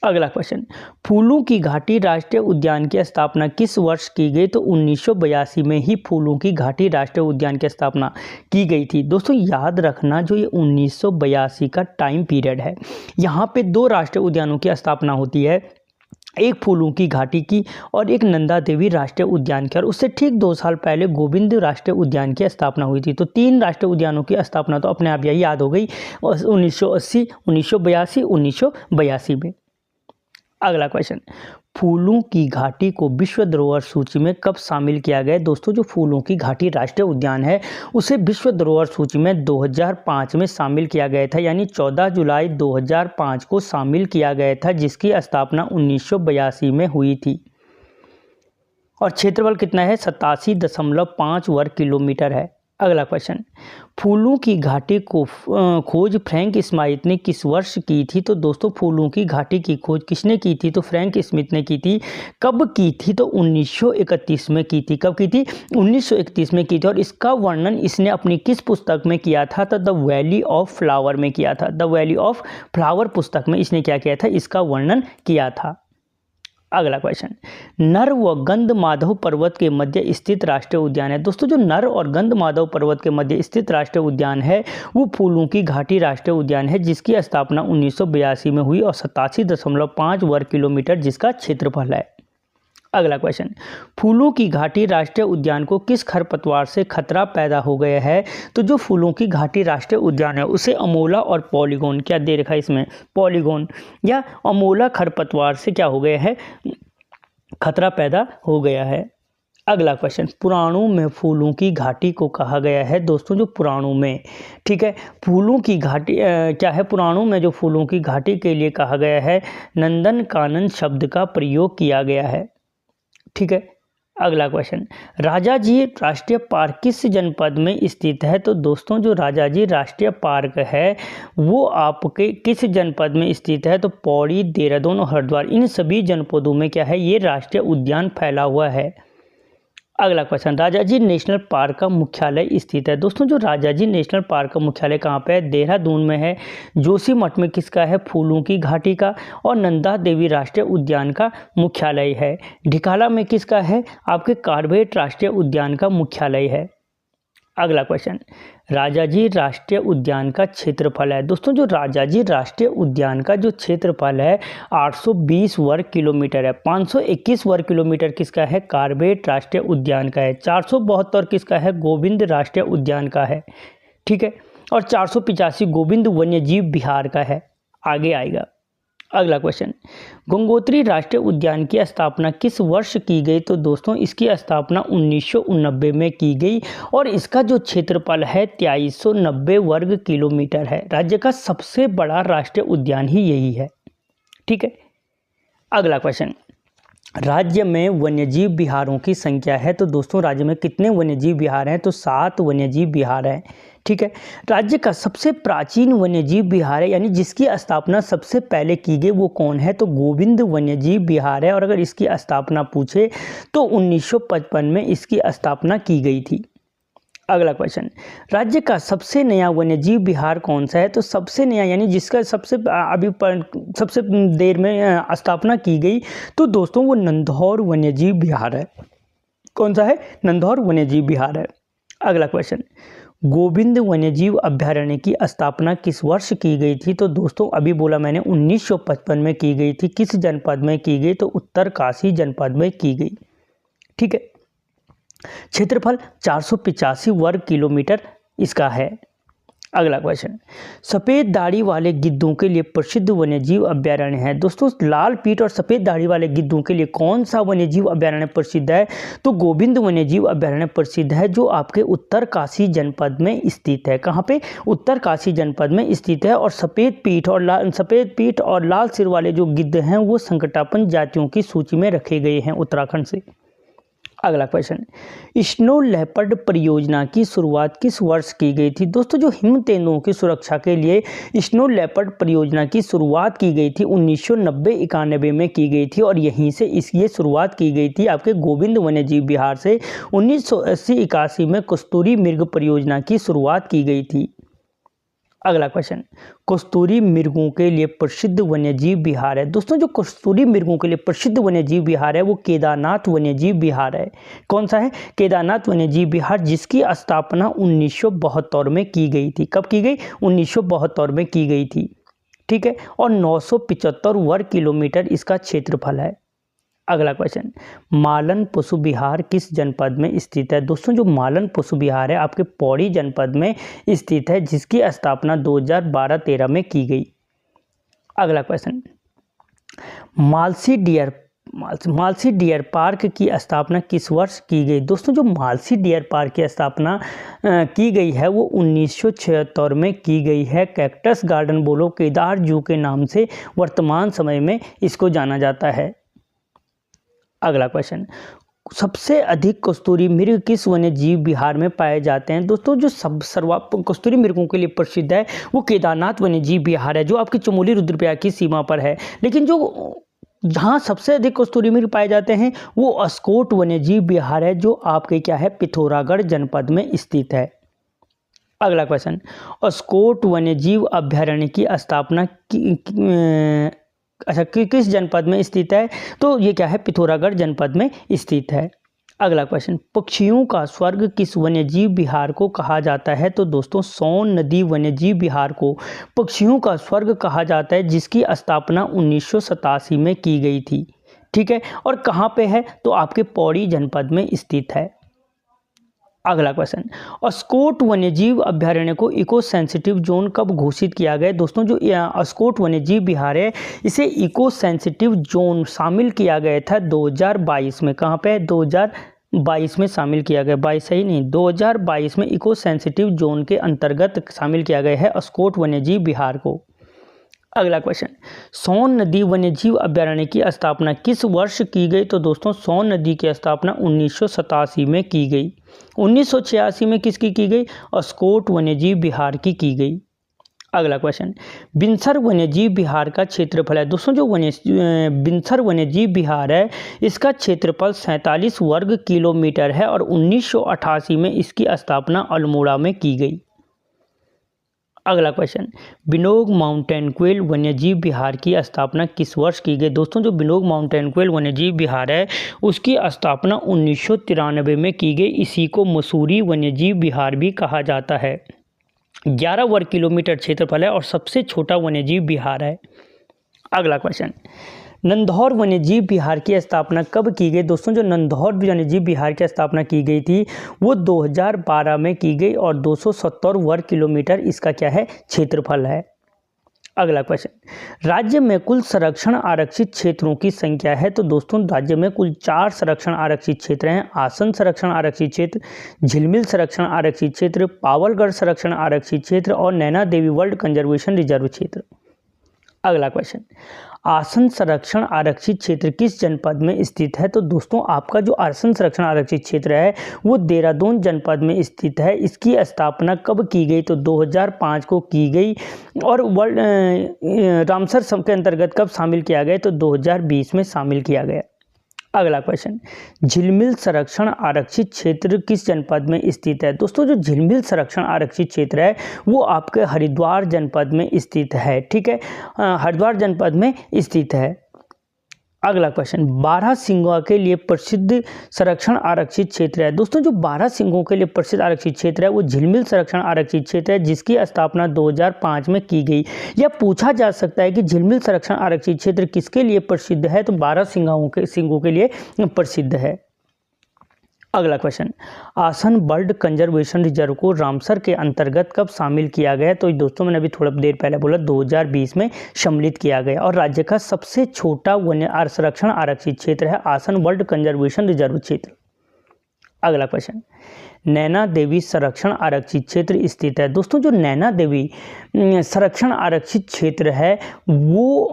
अगला क्वेश्चन, फूलों की घाटी राष्ट्रीय उद्यान की स्थापना किस वर्ष की गई? तो 1982 में ही फूलों की घाटी राष्ट्रीय उद्यान की स्थापना की गई थी। दोस्तों, याद रखना जो ये 1982 का टाइम पीरियड है, यहाँ पे दो राष्ट्रीय उद्यानों की स्थापना होती है, एक फूलों की घाटी की और एक नंदा देवी राष्ट्रीय उद्यान की। और उससे ठीक 2 साल पहले गोविंद राष्ट्रीय उद्यान की स्थापना हुई थी। तो 3 राष्ट्रीय उद्यानों की स्थापना तो अपने आप यही याद हो गई, 1980, 1982, 1982 में। अगला क्वेश्चन, फूलों की घाटी को विश्व धरोहर सूची में कब शामिल किया गया? दोस्तों, जो फूलों की घाटी राष्ट्रीय उद्यान है उसे विश्व धरोहर सूची में 2005 में शामिल किया गया था, यानी 14 जुलाई 2005 को शामिल किया गया था, जिसकी स्थापना 1982 में हुई थी। और क्षेत्रफल कितना है? 87.5 वर्ग किलोमीटर है। अगला क्वेश्चन, फूलों की घाटी को खोज फ्रैंक स्मिथ ने किस वर्ष की थी? तो दोस्तों, फूलों की घाटी की खोज किसने की थी? तो फ्रैंक स्मिथ ने की थी। कब की थी? तो 1931 में की थी। कब की थी? 1931 में की थी। और इसका वर्णन इसने अपनी किस पुस्तक में किया था? तो द वैली ऑफ फ्लावर में किया था। द वैली ऑफ फ्लावर पुस्तक में इसने क्या किया था? इसका वर्णन किया था। अगला क्वेश्चन, नर व गंधमाधव पर्वत के मध्य स्थित राष्ट्रीय उद्यान है। दोस्तों, जो नर और गंधमाधव पर्वत के मध्य स्थित राष्ट्रीय उद्यान है वो फूलों की घाटी राष्ट्रीय उद्यान है, जिसकी स्थापना 1982 में हुई और 87.5 वर्ग किलोमीटर जिसका क्षेत्रफल है। अगला क्वेश्चन, फूलों की घाटी राष्ट्रीय उद्यान को किस खरपतवार से खतरा पैदा हो गया है? तो जो फूलों की घाटी राष्ट्रीय उद्यान है उसे अमोला और पॉलीगोन, क्या दे रखा है इसमें? पॉलीगोन या अमोला खरपतवार से क्या हो गया है? खतरा पैदा हो गया है। अगला क्वेश्चन, पुराणों में फूलों की घाटी को कहा गया है। दोस्तों, जो पुराणों में, ठीक है, फूलों की घाटी क्या है? पुराणों में जो फूलों की घाटी के लिए कहा गया है, नंदन कानन शब्द का प्रयोग किया गया है। ठीक है। अगला क्वेश्चन, राजाजी राष्ट्रीय पार्क किस जनपद में स्थित है? तो दोस्तों जो राजाजी राष्ट्रीय पार्क है वो आपके किस जनपद में स्थित है? तो पौड़ी, देहरादून और हरिद्वार, इन सभी जनपदों में क्या है, ये राष्ट्रीय उद्यान फैला हुआ है। अगला क्वेश्चन, राजाजी नेशनल पार्क का मुख्यालय स्थित है? दोस्तों जो राजाजी नेशनल पार्क का मुख्यालय कहाँ पे है? देहरादून में है। जोशीमठ में किसका है? फूलों की घाटी का। और नंदा देवी राष्ट्रीय उद्यान का मुख्यालय है। ढिकाला में किसका है? आपके कार्बेट राष्ट्रीय उद्यान का मुख्यालय है। अगला क्वेश्चन, राजाजी राष्ट्रीय उद्यान का क्षेत्रफल है? दोस्तों जो राजाजी राष्ट्रीय उद्यान का जो क्षेत्रफल है 820 वर्ग किलोमीटर है। 521 वर्ग किलोमीटर किसका है? कार्बेट राष्ट्रीय उद्यान का है। 472 किसका है? गोविंद राष्ट्रीय उद्यान का है। ठीक है, और 485 गोविंद वन्यजीव विहार का है। आगे आएगा अगला क्वेश्चन, गंगोत्री राष्ट्रीय उद्यान की स्थापना किस वर्ष की गई? तो दोस्तों इसकी स्थापना 1989 में की गई और इसका जो क्षेत्रफल है 2390 वर्ग किलोमीटर है। राज्य का सबसे बड़ा राष्ट्रीय उद्यान ही यही है। ठीक है, अगला क्वेश्चन, राज्य में वन्यजीव विहारों की संख्या है? तो दोस्तों राज्य में कितने वन्यजीव विहार हैं? तो 7 वन्यजीव विहार हैं। ठीक है, राज्य का सबसे प्राचीन वन्यजीव विहार है, यानी जिसकी स्थापना सबसे पहले की गई वो कौन है? तो गोविंद वन्यजीव विहार है। और अगर इसकी स्थापना पूछे तो 1955 में इसकी स्थापना की गई थी। अगला क्वेश्चन, राज्य का सबसे नया वन्यजीव विहार कौन सा है? तो सबसे नया यानी जिसका सबसे देर में स्थापना की गई तो दोस्तों वो नंधौर वन्यजीव विहार है। कौन सा है? नंधौर वन्यजीव विहार है। अगला क्वेश्चन, गोविंद वन्यजीव अभयारण्य की स्थापना किस वर्ष की गई थी? तो दोस्तों अभी बोला मैंने 1955 में की गई थी। किस जनपद में की गई? तो उत्तरकाशी जनपद में की गई। ठीक है, क्षेत्रफल 485 वर्ग किलोमीटर इसका है। अगला क्वेश्चन, सफ़ेद दाढ़ी वाले गिद्धों के लिए प्रसिद्ध वन्यजीव अभयारण्य है? दोस्तों लाल पीठ और सफ़ेद दाढ़ी वाले गिद्धों के लिए कौन सा वन्यजीव अभयारण्य प्रसिद्ध है? तो गोविंद वन्यजीव अभयारण्य प्रसिद्ध है, जो आपके उत्तरकाशी जनपद में स्थित है। कहाँ पे? उत्तरकाशी जनपद में स्थित है। और सफ़ेद पीठ और लाल सिर वाले जो गिद्ध हैं वो संकटापन जातियों की सूची में रखे गए हैं उत्तराखंड से। अगला क्वेश्चन, स्नो लेपर्ड परियोजना की शुरुआत किस वर्ष की गई थी? दोस्तों जो हिम तेंदुओं की सुरक्षा के लिए स्नो लेपर्ड परियोजना की शुरुआत की गई थी 1990-91 में की गई थी। और यहीं से ये शुरुआत की गई थी आपके गोविंद वन्यजीव विहार से। 1980-81 में कस्तूरी मृग परियोजना की शुरुआत की गई थी। अगला क्वेश्चन, कस्तूरी मृगों के लिए प्रसिद्ध वन्यजीव विहार है? दोस्तों जो कस्तूरी मृगों के लिए प्रसिद्ध वन्यजीव विहार है वो केदारनाथ वन्यजीव विहार है। कौन सा है? केदारनाथ वन्यजीव विहार, जिसकी स्थापना 1972 में की गई थी। कब की गई? 1972 में की गई थी। ठीक है, और 975 वर्ग किलोमीटर इसका क्षेत्रफल है। अगला क्वेश्चन, मालन पशु विहार किस जनपद में स्थित है? दोस्तों जो मालन पशु विहार है आपके पौड़ी जनपद में स्थित है, जिसकी स्थापना 2012-13 में की गई। अगला क्वेश्चन, मालसी डियर पार्क की स्थापना किस वर्ष की गई? दोस्तों जो मालसी डियर पार्क की स्थापना की गई है वो 1976 में की गई है। कैक्टस गार्डन बोलो केदार जू के नाम से वर्तमान समय में इसको जाना जाता है। अगला क्वेश्चन, सबसे अधिक कस्तूरी मृग किस वन्यजीव विहार में पाए जाते हैं? दोस्तों जो कस्तूरी मृगों के लिए प्रसिद्ध है वो केदारनाथ वन्यजीव विहार है, जो आपकी चमोली रुद्रप्रयाग की सीमा पर है। लेकिन जो जहाँ सबसे अधिक कस्तूरी मृग पाए जाते हैं वो अस्कोट वन्यजीव विहार है, जो आपके क्या है? पिथौरागढ़ जनपद में स्थित है। अगला क्वेश्चन, अस्कोट वन्यजीव अभयारण्य की स्थापना किस जनपद में स्थित है? तो ये क्या है? पिथौरागढ़ जनपद में स्थित है। अगला क्वेश्चन, पक्षियों का स्वर्ग किस वन्यजीव विहार को कहा जाता है? तो दोस्तों सोन नदी वन्यजीव विहार को पक्षियों का स्वर्ग कहा जाता है, जिसकी स्थापना 1987 में की गई थी। ठीक है, और कहाँ पे है? तो आपके पौड़ी जनपद में स्थित है। अगला क्वेश्चन, अस्कोट वन्यजीव अभयारण्य को इको सेंसिटिव जोन कब घोषित किया गया? दोस्तों जो अस्कोट वन्यजीव विहार है इसे इको सेंसिटिव जोन शामिल किया गया था 2022 में। कहाँ पे? 2022 में शामिल किया गया। 22 सही नहीं, 2022 में इको सेंसिटिव जोन के अंतर्गत शामिल किया गया है अस्कोट वन्यजीव विहार को। अगला क्वेश्चन, सोन नदी वन्यजीव अभयारण्य की स्थापना किस वर्ष की गई? तो दोस्तों सोन नदी की स्थापना 1987 में की गई। 1986 में किसकी की गई? अस्कोट वन्यजीव विहार की गई। अगला क्वेश्चन, बिनसर वन्यजीव विहार का क्षेत्रफल है। दोस्तों जो बिनसर वन्यजीव विहार है इसका क्षेत्रफल 47 वर्ग किलोमीटर है और 1988 में इसकी स्थापना अल्मोड़ा में की गई। अगला क्वेश्चन, बिनोग माउंटेन क्वेल वन्यजीव विहार की स्थापना किस वर्ष की गई? दोस्तों जो बिनोग माउंटेन क्वेल वन्यजीव विहार है उसकी स्थापना 1993 में की गई। इसी को मसूरी वन्यजीव विहार भी कहा जाता है। 11 वर्ग किलोमीटर क्षेत्रफल है और सबसे छोटा वन्यजीव विहार है। अगला क्वेश्चन, नंधौर वन्यजीव विहार की स्थापना कब की गई? दोस्तों जो नंधौर वन्यजीव विहार की स्थापना की गई थी वो 2012 में की गई और 270 वर्ग किलोमीटर इसका क्या है? क्षेत्रफल है। अगला क्वेश्चन, राज्य में कुल संरक्षण आरक्षित क्षेत्रों की संख्या है। तो दोस्तों राज्य में कुल 4 संरक्षण आरक्षित क्षेत्र हैं। आसन संरक्षण आरक्षित क्षेत्र, झिलमिल संरक्षण आरक्षित क्षेत्र, पावलगढ़ संरक्षण आरक्षित क्षेत्र और Naina Devi world conservation reserve क्षेत्र। अगला क्वेश्चन, आसन संरक्षण आरक्षित क्षेत्र किस जनपद में स्थित है? तो दोस्तों आपका जो आसन संरक्षण आरक्षित क्षेत्र है वो देहरादून जनपद में स्थित है। इसकी स्थापना कब की गई? तो 2005 को की गई और रामसर के अंतर्गत कब शामिल किया गया? तो 2020 में शामिल किया गया। अगला क्वेश्चन, झिलमिल संरक्षण आरक्षित क्षेत्र किस जनपद में स्थित है? दोस्तों जो झिलमिल संरक्षण आरक्षित क्षेत्र है वो आपके हरिद्वार जनपद में स्थित है। ठीक है, हरिद्वार जनपद में स्थित है। अगला क्वेश्चन, 12 सिंहों के लिए प्रसिद्ध संरक्षण आरक्षित क्षेत्र है। दोस्तों जो 12 सिंहों के लिए प्रसिद्ध आरक्षित क्षेत्र है वो झिलमिल संरक्षण आरक्षित क्षेत्र है जिसकी स्थापना 2005 में की गई। यह पूछा जा सकता है कि झिलमिल संरक्षण आरक्षित क्षेत्र किसके लिए प्रसिद्ध है? तो 12 सिंहों के लिए प्रसिद्ध है। अगला क्वेश्चन, आसन बर्ड कंजर्वेशन रिजर्व को रामसर के अंतर्गत कब शामिल किया गया? तो दोस्तों मैंने अभी थोड़ा देर पहले बोला 2020 में सम्मिलित किया गया और राज्य का सबसे छोटा वन्य संरक्षण आरक्षित क्षेत्र है आसन बर्ड कंजर्वेशन रिजर्व क्षेत्र। अगला क्वेश्चन, नैना देवी संरक्षण आरक्षित क्षेत्र स्थित है। दोस्तों जो नैना देवी संरक्षण आरक्षित क्षेत्र है वो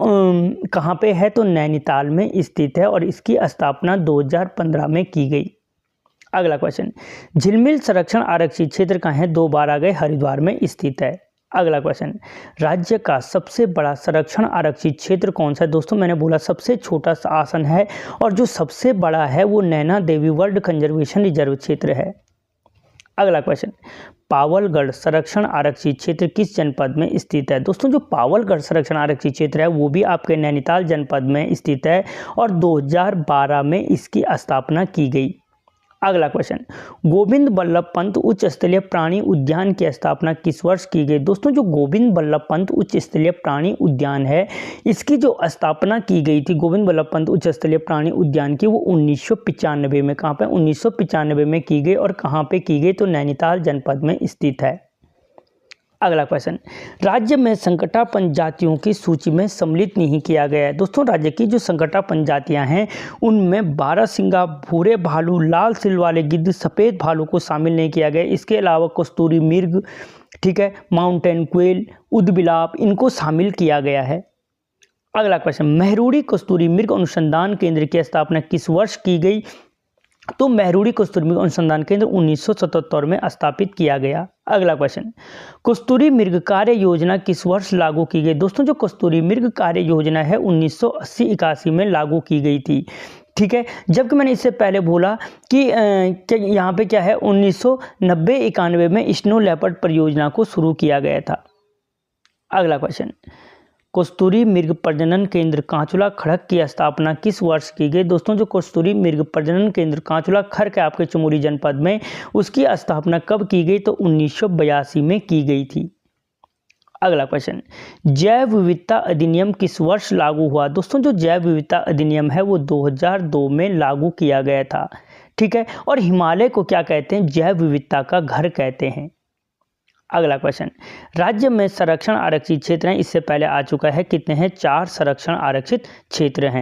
कहाँ पे है? तो नैनीताल में स्थित है और इसकी स्थापना 2015 में की गई। अगला क्वेश्चन, झिलमिल संरक्षण आरक्षित क्षेत्र कहाँ है? 2 बार आ गए, हरिद्वार में स्थित है। अगला क्वेश्चन, राज्य का सबसे बड़ा संरक्षण आरक्षित क्षेत्र कौन सा है? दोस्तों मैंने बोला सबसे छोटा आसन है और जो सबसे बड़ा है वो Naina Devi world conservation reserve क्षेत्र है। अगला क्वेश्चन, पावलगढ़ संरक्षण आरक्षित क्षेत्र किस जनपद में स्थित है? दोस्तों जो पावलगढ़ संरक्षण आरक्षित क्षेत्र है वो भी आपके नैनीताल जनपद में स्थित है और 2012 में इसकी स्थापना की गई। अगला क्वेश्चन, गोविंद बल्लभ पंत उच्च स्तरीय प्राणी उद्यान की स्थापना किस वर्ष की गई? दोस्तों जो गोविंद बल्लभ पंत उच्च स्तरीय प्राणी उद्यान है इसकी जो स्थापना की गई थी गोविंद बल्लभ पंत उच्च स्तरीय प्राणी उद्यान की वो 1995 में, कहाँ पे? 1995 में की गई और कहाँ पे की गई? तो नैनीताल जनपद में स्थित है। अगला क्वेश्चन, राज्य में संकटापन्न जातियों की सूची में सम्मिलित नहीं किया गया है। दोस्तों राज्य की जो संकटापन्न जातियां हैं उनमें बारहसिंगा, भूरे भालू, लाल सिल वाले गिद्ध, सफ़ेद भालू को शामिल नहीं किया गया। इसके अलावा कस्तूरी मृग, ठीक है, माउंटेन क्वेल, उदबिलाप, इनको शामिल किया गया है। अगला क्वेश्चन, मेहरुड़ी कस्तूरी मृग अनुसंधान केंद्र की स्थापना किस वर्ष की गई? तो मेहरुड़ी कस्तूरी मृग अनुसंधान केंद्र 1977 में स्थापित किया गया। अगला क्वेश्चन, कस्तूरी मृग कार्य योजना किस वर्ष लागू की गई? दोस्तों जो कस्तूरी मृग कार्य योजना है 1980-81 में लागू की गई थी। ठीक है, जबकि मैंने इससे पहले बोला कि यहाँ पे क्या है 1990-91 में स्नो लेपर्ड परियोजना को शुरू किया गया था। अगला क्वेश्चन, कस्तूरी मृग प्रजनन केंद्र कांचुला खड़क की स्थापना किस वर्ष की गई? दोस्तों जो कस्तूरी मृग प्रजनन केंद्र कांचुला खड़क है आपके चमोली जनपद में, उसकी स्थापना कब की गई? तो 1982 में की गई थी। अगला क्वेश्चन, जैव विविधता अधिनियम किस वर्ष लागू हुआ? दोस्तों जो जैव विविधता अधिनियम है वो 2002 में लागू किया गया था। ठीक है, और हिमालय को क्या कहते हैं? जैव विविधता का घर कहते हैं। अगला क्वेश्चन, राज्य में संरक्षण आरक्षित क्षेत्र हैं, इससे पहले आ चुका है, कितने हैं? 4 संरक्षण आरक्षित क्षेत्र हैं।